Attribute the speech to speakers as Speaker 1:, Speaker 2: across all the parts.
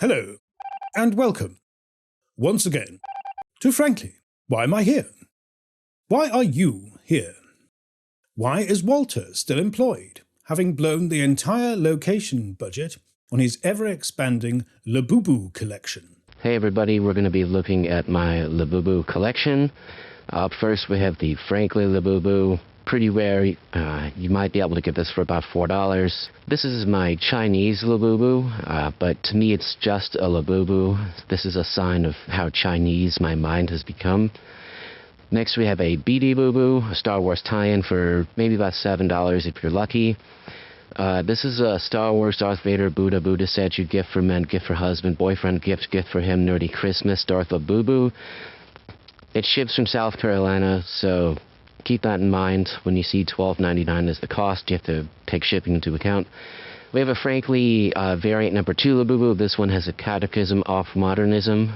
Speaker 1: Hello, and welcome, once again, to Frankly, Why Am I Here? Why are you here? Why is Walter still employed, having blown the entire location budget on his ever-expanding Labubu collection?
Speaker 2: Hey everybody, we're going to be looking at my Labubu collection. Up first we have the Frankly Labubu. Pretty rare. You might be able to get this for about $4. This is my Chinese Labubu, but to me it's just a Labubu. This is a sign of how Chinese my mind has become. Next we have a BD Bubu, a Star Wars tie-in for maybe about $7 if you're lucky. This is a Star Wars Darth Vader Buddha statue, gift for men, gift for husband, boyfriend, gift for him, nerdy Christmas, Darth Labubu. It ships from South Carolina, so keep that in mind. When you see $12.99 as the cost, you have to take shipping into account. We have a Frankly variant number 2 Labubu. This one has a catechism of modernism.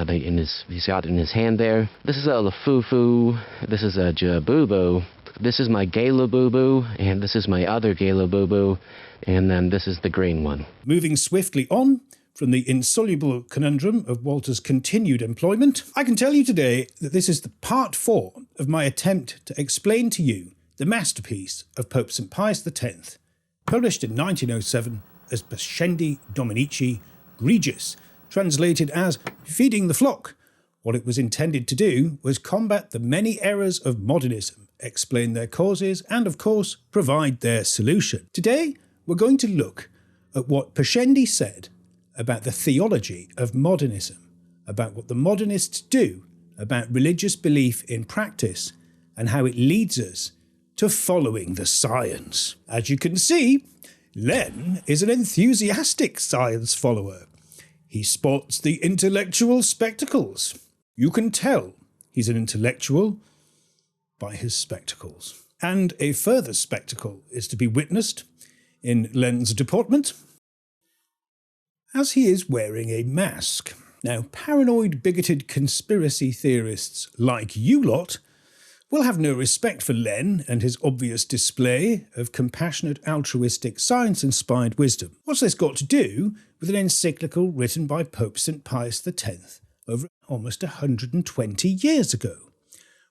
Speaker 2: He's got it in his hand there. This is a Lafufu. This is a Jabubu. This is my gay Labubu, and this is my other gay Labubu, and then this is the green one.
Speaker 1: Moving swiftly on from the insoluble conundrum of Walter's continued employment, I can tell you today that this is the part 4 of my attempt to explain to you the masterpiece of Pope St. Pius X, published in 1907 as Pascendi Dominici Gregis, translated as Feeding the Flock. What it was intended to do was combat the many errors of modernism, explain their causes, and of course provide their solution. Today we're going to look at what Pascendi said about the theology of modernism, about what the modernists do about religious belief in practice, and how it leads us to following the science. As you can see, Len is an enthusiastic science follower. He sports the intellectual spectacles. You can tell he's an intellectual by his spectacles. And a further spectacle is to be witnessed in Len's deportment, as he is wearing a mask. Now, paranoid, bigoted conspiracy theorists like you lot will have no respect for Len and his obvious display of compassionate, altruistic, science-inspired wisdom. What's this got to do with an encyclical written by Pope St. Pius X over almost 120 years ago?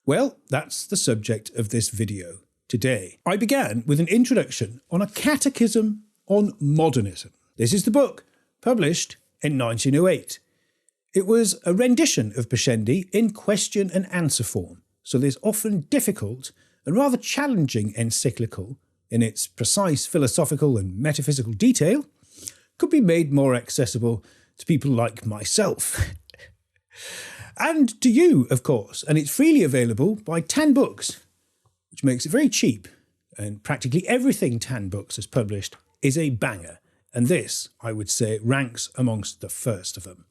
Speaker 1: Well, that's the subject of this video today. I began with an introduction on a catechism on modernism. This is the book, published in 1908. It was a rendition of Pascendi in question and answer form, so this often difficult and rather challenging encyclical in its precise philosophical and metaphysical detail could be made more accessible to people like myself. And to you, of course, and it's freely available by Tan Books, which makes it very cheap, and practically everything Tan Books has published is a banger. And this, I would say, ranks amongst the first of them.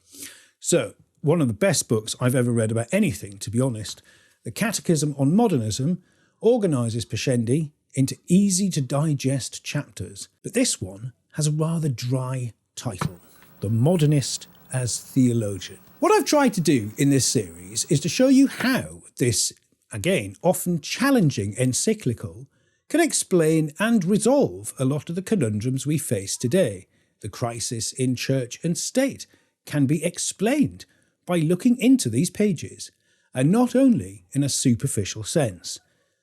Speaker 1: So, one of the best books I've ever read about anything, to be honest. The Catechism on Modernism organises Pascendi into easy-to-digest chapters, but this one has a rather dry title, The Modernist as Theologian. What I've tried to do in this series is to show you how this, again, often challenging encyclical can explain and resolve a lot of the conundrums we face today. The crisis in church and state can be explained by looking into these pages, and not only in a superficial sense,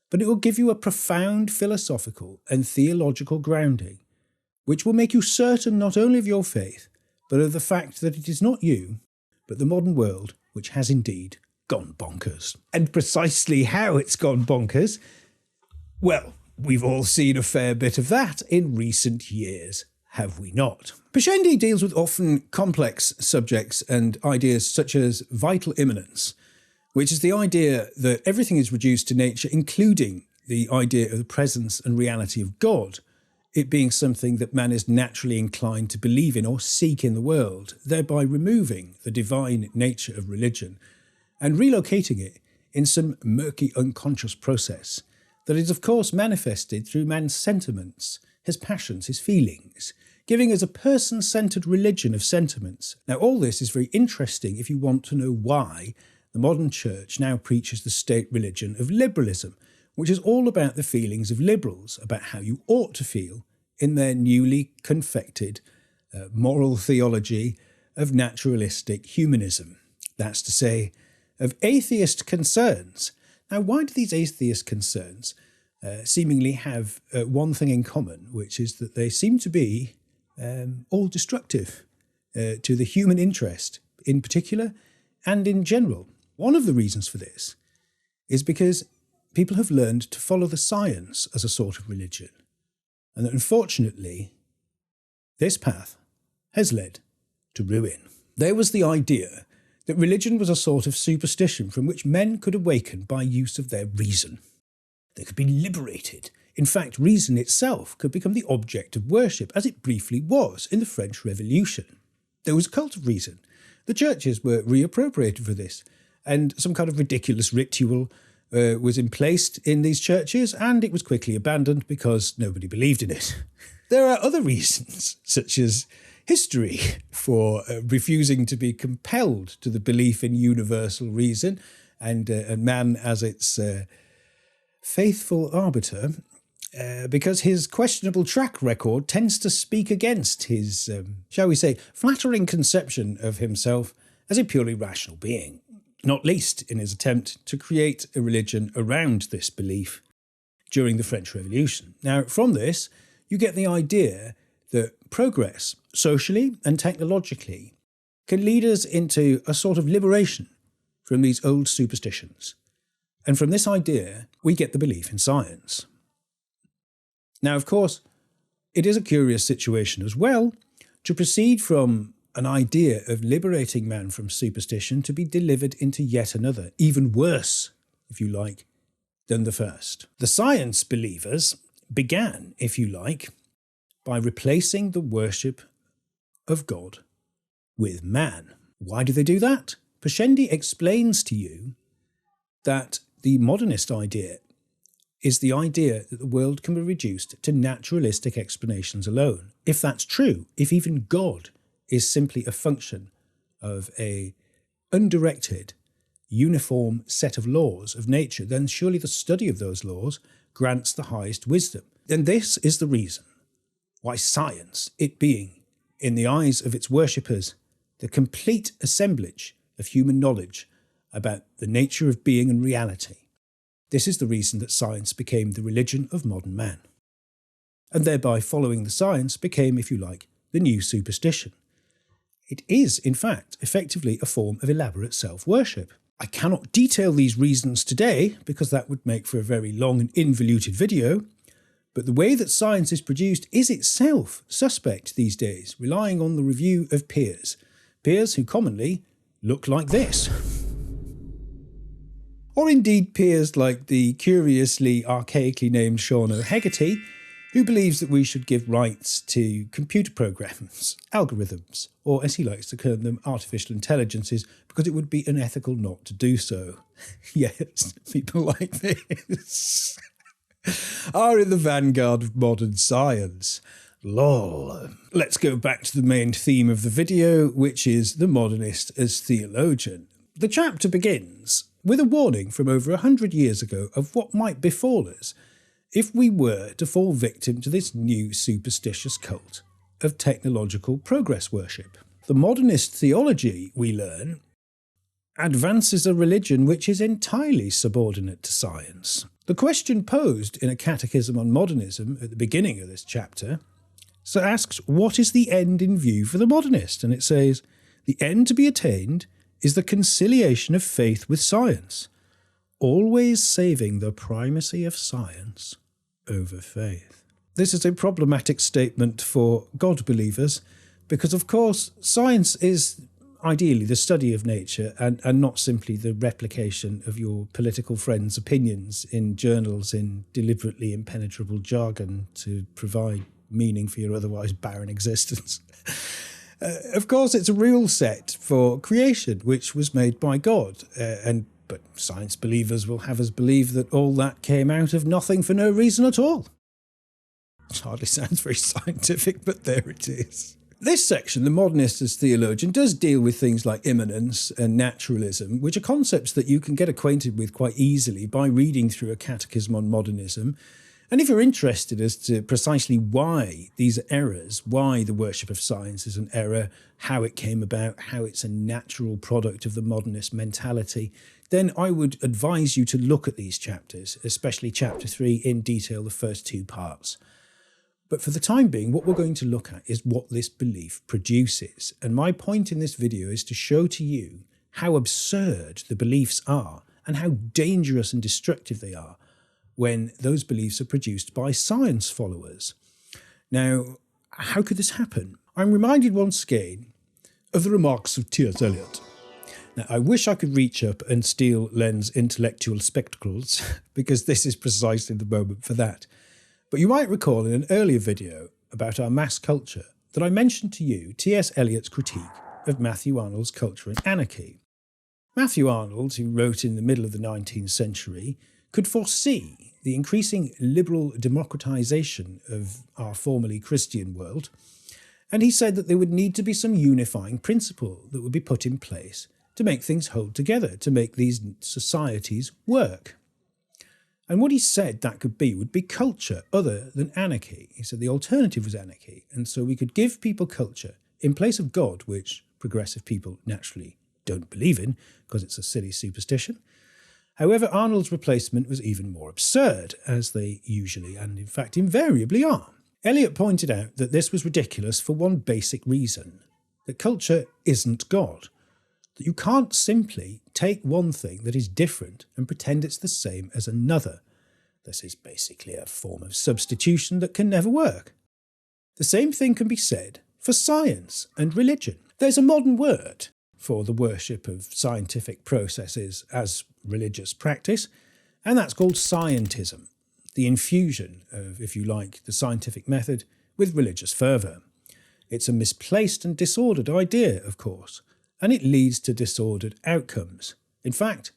Speaker 1: but it will give you a profound philosophical and theological grounding, which will make you certain not only of your faith, but of the fact that it is not you, but the modern world which has indeed gone bonkers. And precisely how it's gone bonkers, well, we've all seen a fair bit of that in recent years, have we not? Pascendi deals with often complex subjects and ideas such as vital immanence, which is the idea that everything is reduced to nature, including the idea of the presence and reality of God, it being something that man is naturally inclined to believe in or seek in the world, thereby removing the divine nature of religion and relocating it in some murky unconscious process that is of course manifested through man's sentiments, his passions, his feelings, giving us a person-centred religion of sentiments. Now all this is very interesting if you want to know why the modern church now preaches the state religion of liberalism, which is all about the feelings of liberals, about how you ought to feel in their newly confected moral theology of naturalistic humanism. That's to say, of atheist concerns. Now, why do these atheist concerns seemingly have one thing in common, which is that they seem to be all destructive to the human interest in particular and in general? One of the reasons for this is because people have learned to follow the science as a sort of religion, and that unfortunately this path has led to ruin. There was the idea that religion was a sort of superstition from which men could awaken by use of their reason. They could be liberated. In fact, reason itself could become the object of worship, as it briefly was in the French Revolution. There was a cult of reason. The churches were reappropriated for this, and some kind of ridiculous ritual was emplaced in these churches, and it was quickly abandoned because nobody believed in it. There are other reasons, such as history, for refusing to be compelled to the belief in universal reason and man as its faithful arbiter, because his questionable track record tends to speak against his, shall we say, flattering conception of himself as a purely rational being, not least in his attempt to create a religion around this belief during the French Revolution. Now, from this, you get the idea that progress, socially and technologically, can lead us into a sort of liberation from these old superstitions. And from this idea, we get the belief in science. Now, of course, it is a curious situation as well to proceed from an idea of liberating man from superstition to be delivered into yet another, even worse, if you like, than the first. The science believers began, if you like, by replacing the worship of God with man. Why do they do that? Pascendi explains to you that the modernist idea is the idea that the world can be reduced to naturalistic explanations alone. If that's true, if even God is simply a function of a undirected, uniform set of laws of nature, then surely the study of those laws grants the highest wisdom. And this is the reason why science, it being, in the eyes of its worshippers, the complete assemblage of human knowledge about the nature of being and reality, this is the reason that science became the religion of modern man. And thereby following the science became, if you like, the new superstition. It is, in fact, effectively a form of elaborate self-worship. I cannot detail these reasons today because that would make for a very long and involuted video, but the way that science is produced is itself suspect these days, relying on the review of peers who commonly look like this. Or indeed peers like the curiously archaically named Sean O'Hegarty, who believes that we should give rights to computer programs, algorithms, or as he likes to term them, artificial intelligences, because it would be unethical not to do so. Yes, people like this are in the vanguard of modern science. Lol. Let's go back to the main theme of the video, which is the modernist as theologian. The chapter begins with a warning from over 100 years ago of what might befall us if we were to fall victim to this new superstitious cult of technological progress worship. The modernist theology, we learn, advances a religion which is entirely subordinate to science. The question posed in a catechism on modernism at the beginning of this chapter asks, what is the end in view for the modernist? And it says, the end to be attained is the conciliation of faith with science, always saving the primacy of science over faith. This is a problematic statement for God believers because, of course, science is ideally the study of nature and not simply the replication of your political friends' opinions in journals in deliberately impenetrable jargon to provide meaning for your otherwise barren existence. Of course, it's a rule set for creation, which was made by God, but science believers will have us believe that all that came out of nothing for no reason at all. It hardly sounds very scientific, but there it is. This section, the modernist as theologian, does deal with things like immanence and naturalism, which are concepts that you can get acquainted with quite easily by reading through a catechism on modernism And if you're interested as to precisely why these are errors, why the worship of science is an error, how it came about, how it's a natural product of the modernist mentality, then I would advise you to look at these chapters, especially chapter 3 in detail, the first 2 parts. But for the time being, what we're going to look at is what this belief produces. And my point in this video is to show to you how absurd the beliefs are and how dangerous and destructive they are when those beliefs are produced by science followers. Now, how could this happen? I'm reminded once again of the remarks of T.S. Eliot. Now, I wish I could reach up and steal Len's intellectual spectacles, because this is precisely the moment for that. But you might recall in an earlier video about our mass culture that I mentioned to you T.S. Eliot's critique of Matthew Arnold's Culture and Anarchy. Matthew Arnold, who wrote in the middle of the 19th century, could foresee the increasing liberal democratization of our formerly Christian world, and he said that there would need to be some unifying principle that would be put in place to make things hold together, to make these societies work. And what he said that could be would be culture other than anarchy. He said the alternative was anarchy, and so we could give people culture in place of God, which progressive people naturally don't believe in because it's a silly superstition. However, Arnold's replacement was even more absurd, as they usually and in fact invariably are. Eliot pointed out that this was ridiculous for one basic reason, that culture isn't God, that you can't simply take one thing that is different and pretend it's the same as another. This is basically a form of substitution that can never work. The same thing can be said for science and religion. There's a modern word for the worship of scientific processes as religious practice, and that's called scientism, the infusion of, if you like, the scientific method with religious fervour. It's a misplaced and disordered idea, of course, and it leads to disordered outcomes. In fact,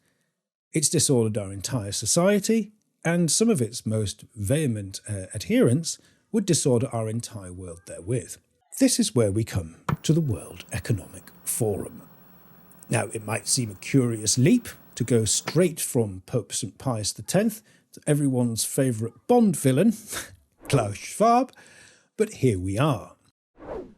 Speaker 1: it's disordered our entire society, and some of its most vehement adherents would disorder our entire world therewith. This is where we come to the World Economic Forum. Now, it might seem a curious leap to go straight from Pope St. Pius X to everyone's favourite Bond villain, Klaus Schwab, but here we are.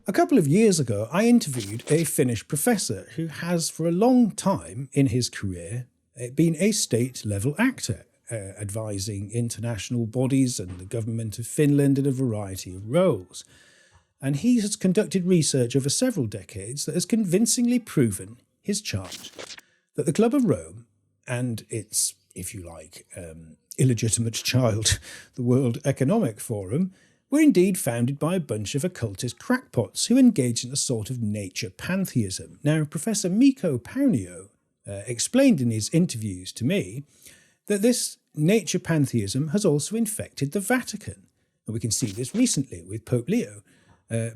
Speaker 1: A couple of years ago, I interviewed a Finnish professor who has for a long time in his career been a state-level actor, advising international bodies and the government of Finland in a variety of roles. And he has conducted research over several decades that has convincingly proven his charge that the Club of Rome and its, if you like, illegitimate child, the World Economic Forum, were indeed founded by a bunch of occultist crackpots who engaged in a sort of nature pantheism. Now, Professor Mikko Paunio explained in his interviews to me that this nature pantheism has also infected the Vatican. And we can see this recently with Pope Leo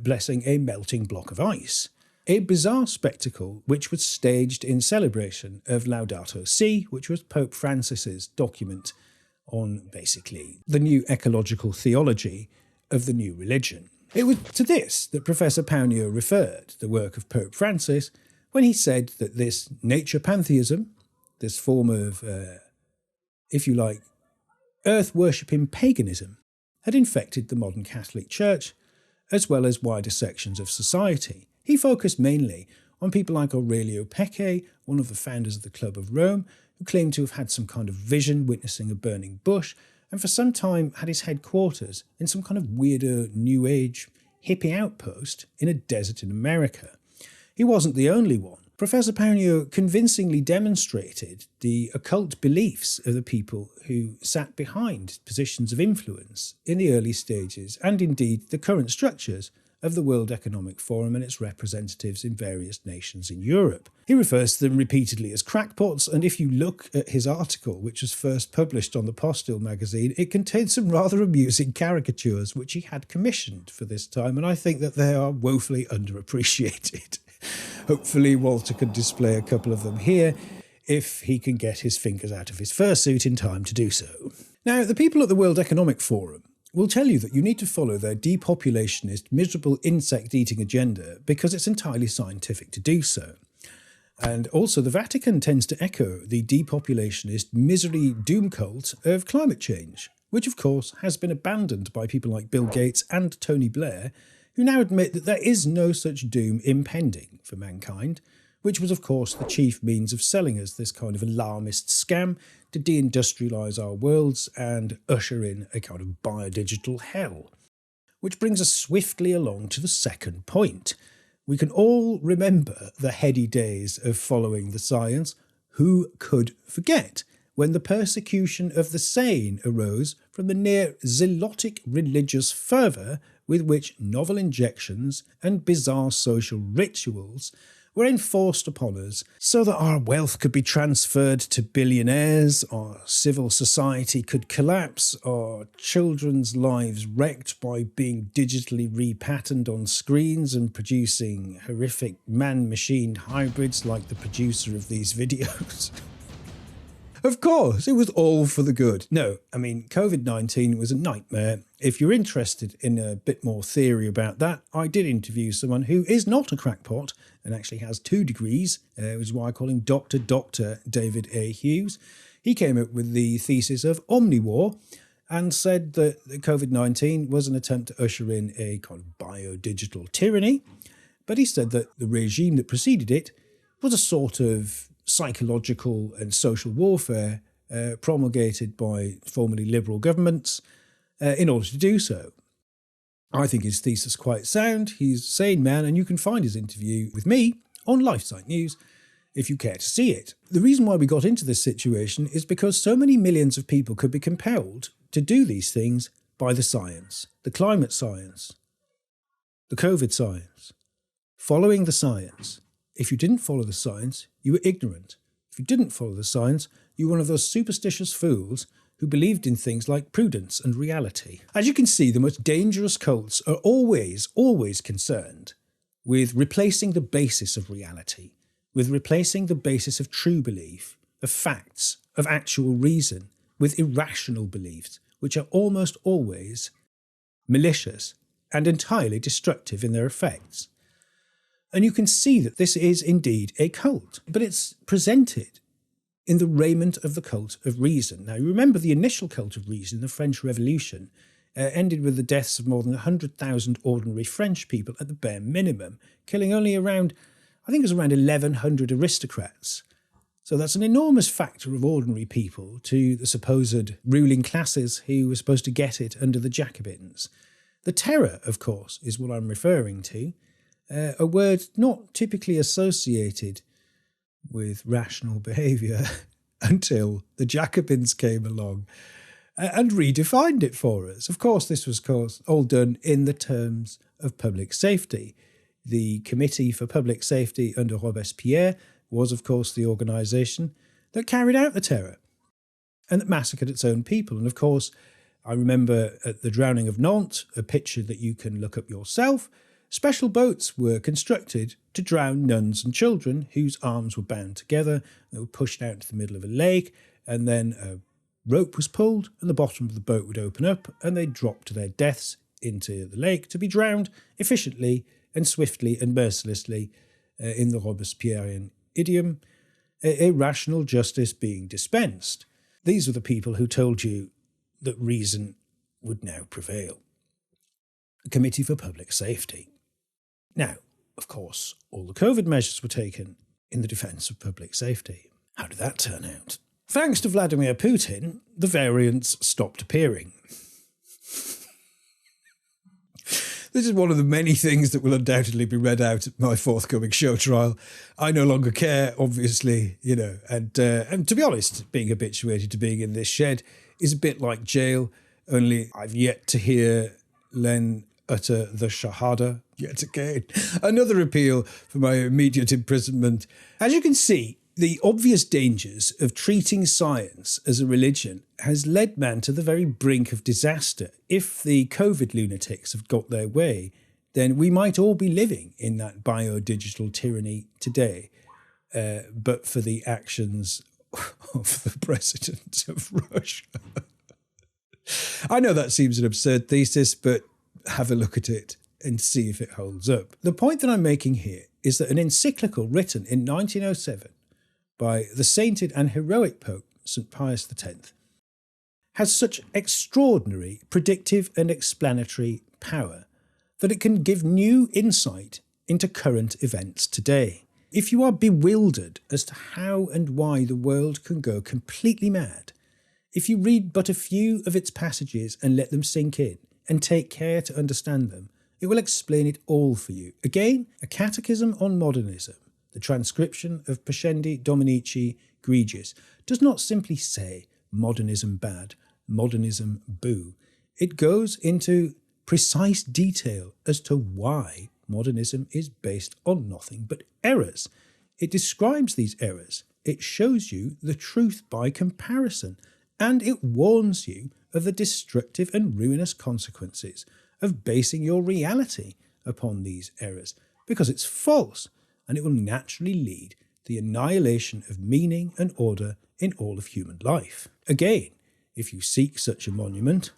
Speaker 1: blessing a melting block of ice. A bizarre spectacle which was staged in celebration of Laudato Si', which was Pope Francis's document on basically the new ecological theology of the new religion. It was to this that Professor Paunio referred the work of Pope Francis when he said that this nature pantheism, this form of, if you like, earth-worshipping paganism, had infected the modern Catholic Church as well as wider sections of society. He focused mainly on people like Aurelio Pecce, one of the founders of the Club of Rome, who claimed to have had some kind of vision witnessing a burning bush, and for some time had his headquarters in some kind of weirder New Age hippie outpost in a desert in America. He wasn't the only one. Professor Paunio convincingly demonstrated the occult beliefs of the people who sat behind positions of influence in the early stages, and indeed the current structures of the World Economic Forum and its representatives in various nations in Europe. He refers to them repeatedly as crackpots, and if you look at his article, which was first published on the Postil magazine, it contains some rather amusing caricatures which he had commissioned for this time, and I think that they are woefully underappreciated. Hopefully Walter can display a couple of them here, if he can get his fingers out of his fursuit in time to do so. Now, the people at the World Economic Forum will tell you that you need to follow their depopulationist, miserable insect-eating agenda because it's entirely scientific to do so. And also the Vatican tends to echo the depopulationist, misery doom cult of climate change, which of course has been abandoned by people like Bill Gates and Tony Blair, who now admit that there is no such doom impending for mankind, which was of course the chief means of selling us this kind of alarmist scam to deindustrialise our worlds and usher in a kind of biodigital hell. Which brings us swiftly along to the second point. We can all remember the heady days of following the science. Who could forget when the persecution of the sane arose from the near zealotic religious fervour with which novel injections and bizarre social rituals were enforced upon us so that our wealth could be transferred to billionaires, our civil society could collapse, our children's lives wrecked by being digitally repatterned on screens and producing horrific man-machine hybrids like the producer of these videos. Of course, it was all for the good. No, I mean, COVID-19 was a nightmare. If you're interested in a bit more theory about that, I did interview someone who is not a crackpot and actually has 2 degrees, which is why I call him Dr. David A. Hughes. He came up with the thesis of omniwar and said that COVID-19 was an attempt to usher in a kind of biodigital tyranny. But he said that the regime that preceded it was a sort of psychological and social warfare promulgated by formerly liberal governments in order to do so. I think his thesis quite sound. He's a sane man, and you can find his interview with me on LifeSite News if you care to see it. The reason why we got into this situation is because so many millions of people could be compelled to do these things by the science, the climate science, the COVID science, following the science. If you didn't follow the science, you were ignorant. If you didn't follow the science, you were one of those superstitious fools who believed in things like prudence and reality. As you can see, the most dangerous cults are always concerned with replacing the basis of reality, with replacing the basis of true belief, of facts, of actual reason, with irrational beliefs, which are almost always malicious and entirely destructive in their effects. And you can see that this is indeed a cult, but it's presented in the raiment of the cult of reason. Now, you remember the initial cult of reason, the French Revolution, ended with the deaths of more than 100,000 ordinary French people at the bare minimum, killing only around, I think it was around 1,100 aristocrats. So that's an enormous factor of ordinary people to the supposed ruling classes who were supposed to get it under the Jacobins. The terror, of course, is what I'm referring to. A word not typically associated with rational behaviour until the Jacobins came along and redefined it for us. Of course, this was all done in the terms of public safety. The Committee for Public Safety under Robespierre was, of course, the organisation that carried out the terror and that massacred its own people. And of course, I remember at the drowning of Nantes, a picture that you can look up yourself. Special boats were constructed to drown nuns and children whose arms were bound together. They were pushed out to the middle of a lake, and then a rope was pulled and the bottom of the boat would open up and they'd drop to their deaths into the lake to be drowned efficiently and swiftly and mercilessly, in the Robespierrean idiom, a rational justice being dispensed. These were the people who told you that reason would now prevail. A Committee for Public Safety. Now, of course, all the COVID measures were taken in the defence of public safety. How did that turn out? Thanks to Vladimir Putin, the variants stopped appearing. This is one of the many things that will undoubtedly be read out at my forthcoming show trial. I no longer care, obviously, and to be honest, being habituated to being in this shed is a bit like jail, only I've yet to hear Len utter the Shahada yet again. Another appeal for my immediate imprisonment. As you can see, the obvious dangers of treating science as a religion has led man to the very brink of disaster. If the COVID lunatics have got their way, then we might all be living in that biodigital tyranny today, but for the actions of the president of Russia. I know that seems an absurd thesis, but have a look at it and see if it holds up. The point that I'm making here is that an encyclical written in 1907 by the sainted and heroic Pope St. Pius X has such extraordinary predictive and explanatory power that it can give new insight into current events today. If you are bewildered as to how and why the world can go completely mad, if you read but a few of its passages and let them sink in and take care to understand them, it will explain it all for you. Again, a catechism on modernism, the transcription of Pascendi Dominici Gregis, does not simply say modernism bad, modernism boo. It goes into precise detail as to why modernism is based on nothing but errors. It describes these errors. It shows you the truth by comparison, and it warns you of the destructive and ruinous consequences of basing your reality upon these errors, because it's false, and it will naturally lead to the annihilation of meaning and order in all of human life. Again, if you seek such a monument,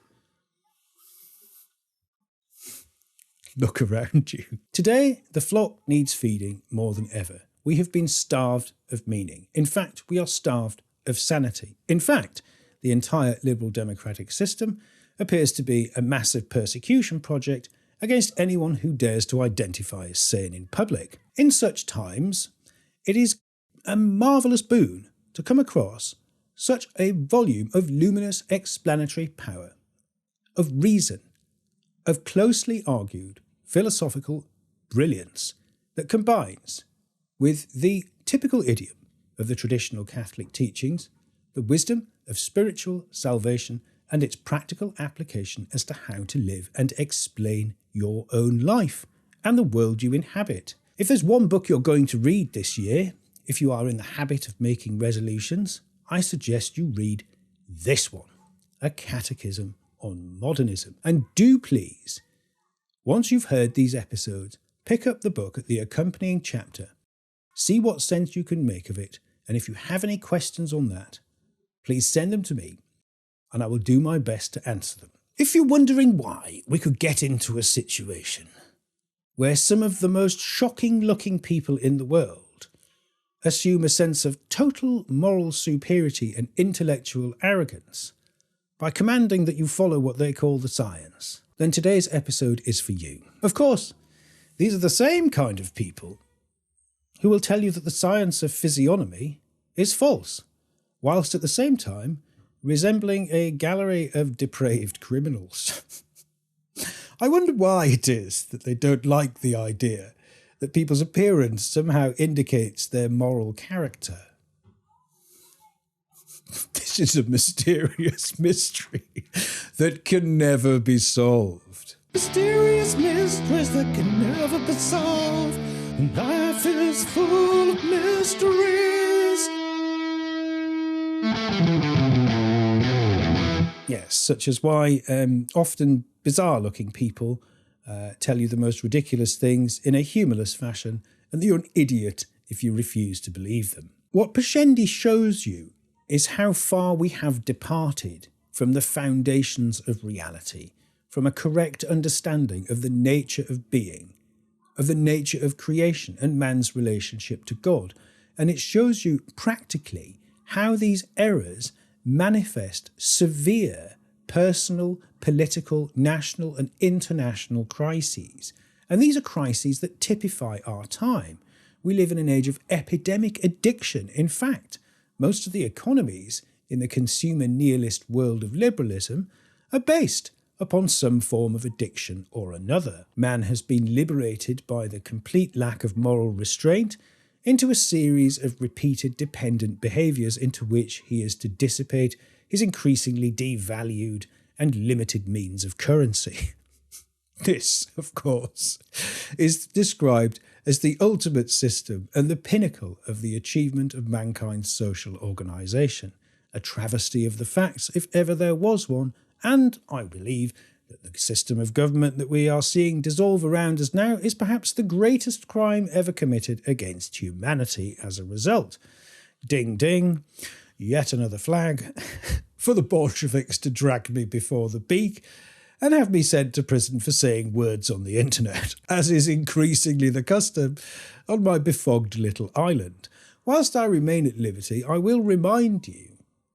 Speaker 1: look around you. Today, the flock needs feeding more than ever. We have been starved of meaning. In fact, we are starved of sanity. In fact, the entire liberal democratic system appears to be a massive persecution project against anyone who dares to identify as sane in public. In such times, it is a marvellous boon to come across such a volume of luminous explanatory power, of reason, of closely argued philosophical brilliance that combines with the typical idiom of the traditional Catholic teachings, the wisdom of spiritual salvation and its practical application as to how to live and explain your own life and the world you inhabit. If there's one book you're going to read this year, if you are in the habit of making resolutions, I suggest you read this one, A Catechism on Modernism. And do please, once you've heard these episodes, pick up the book at the accompanying chapter, see what sense you can make of it, and if you have any questions on that, please send them to me, and I will do my best to answer them. If you're wondering why we could get into a situation where some of the most shocking-looking people in the world assume a sense of total moral superiority and intellectual arrogance by commanding that you follow what they call the science, then today's episode is for you. Of course, these are the same kind of people who will tell you that the science of physiognomy is false, whilst at the same time resembling a gallery of depraved criminals. I wonder why it is that they don't like the idea that people's appearance somehow indicates their moral character. This is a mysterious mystery that can never be solved. Mysterious mysteries that can never be solved. Life is full of mysteries. Yes, such as why often bizarre-looking people tell you the most ridiculous things in a humourless fashion, and that you're an idiot if you refuse to believe them. What Pascendi shows you is how far we have departed from the foundations of reality, from a correct understanding of the nature of being, of the nature of creation and man's relationship to God. And it shows you practically how these errors manifest severe personal, political, national and international crises. And these are crises that typify our time. We live in an age of epidemic addiction. In fact, most of the economies in the consumer nihilist world of liberalism are based upon some form of addiction or another. Man has been liberated by the complete lack of moral restraint into a series of repeated dependent behaviours into which he is to dissipate his increasingly devalued and limited means of currency. This, of course, is described as the ultimate system and the pinnacle of the achievement of mankind's social organisation, a travesty of the facts if ever there was one, and I believe that the system of government that we are seeing dissolve around us now is perhaps the greatest crime ever committed against humanity as a result. Ding ding, yet another flag for the Bolsheviks to drag me before the beak and have me sent to prison for saying words on the internet, as is increasingly the custom on my befogged little island. Whilst I remain at liberty, I will remind you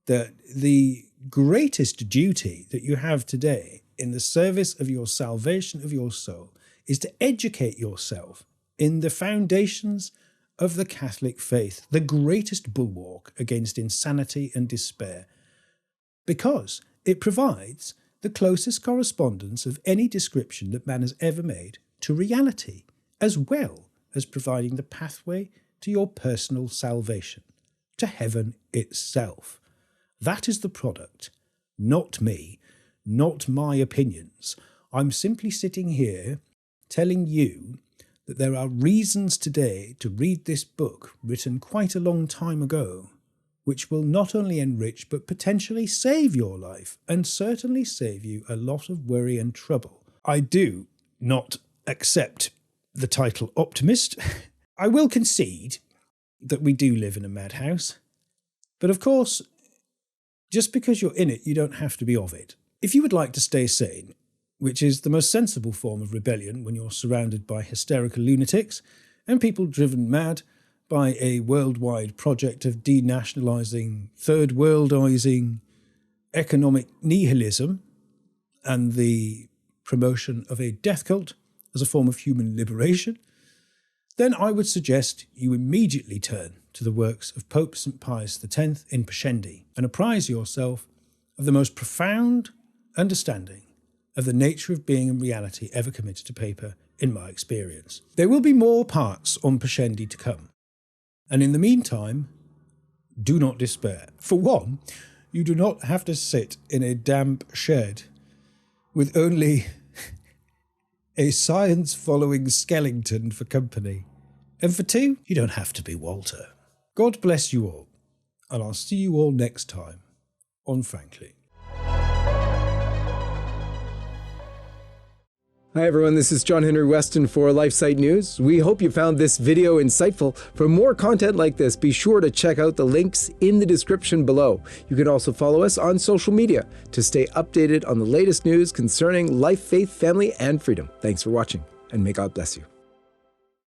Speaker 1: that the greatest duty that you have today in the service of your salvation of your soul is to educate yourself in the foundations of the Catholic faith, the greatest bulwark against insanity and despair, because it provides the closest correspondence of any description that man has ever made to reality, as well as providing the pathway to your personal salvation, to heaven itself. That is the product, not me, not my opinions. I'm simply sitting here telling you that there are reasons today to read this book written quite a long time ago, which will not only enrich but potentially save your life, and certainly save you a lot of worry and trouble. I do not accept the title optimist. I will concede that we do live in a madhouse, but of course, just because you're in it, you don't have to be of it. If you would like to stay sane, which is the most sensible form of rebellion when you're surrounded by hysterical lunatics and people driven mad by a worldwide project of denationalising, third worldising economic nihilism and the promotion of a death cult as a form of human liberation, then I would suggest you immediately turn to the works of Pope St. Pius X in Pascendi and apprise yourself of the most profound understanding of the nature of being and reality ever committed to paper, in my experience. There will be more parts on Pascendi to come. And in the meantime, do not despair. For one, you do not have to sit in a damp shed with only a science-following skeleton for company. And for two, you don't have to be Walter. God bless you all, and I'll see you all next time on Frankly.
Speaker 3: Hi everyone, this is John Henry Weston for LifeSite News. We hope you found this video insightful. For more content like this, be sure to check out the links in the description below. You can also follow us on social media to stay updated on the latest news concerning life, faith, family, and freedom. Thanks for watching, and may God bless you.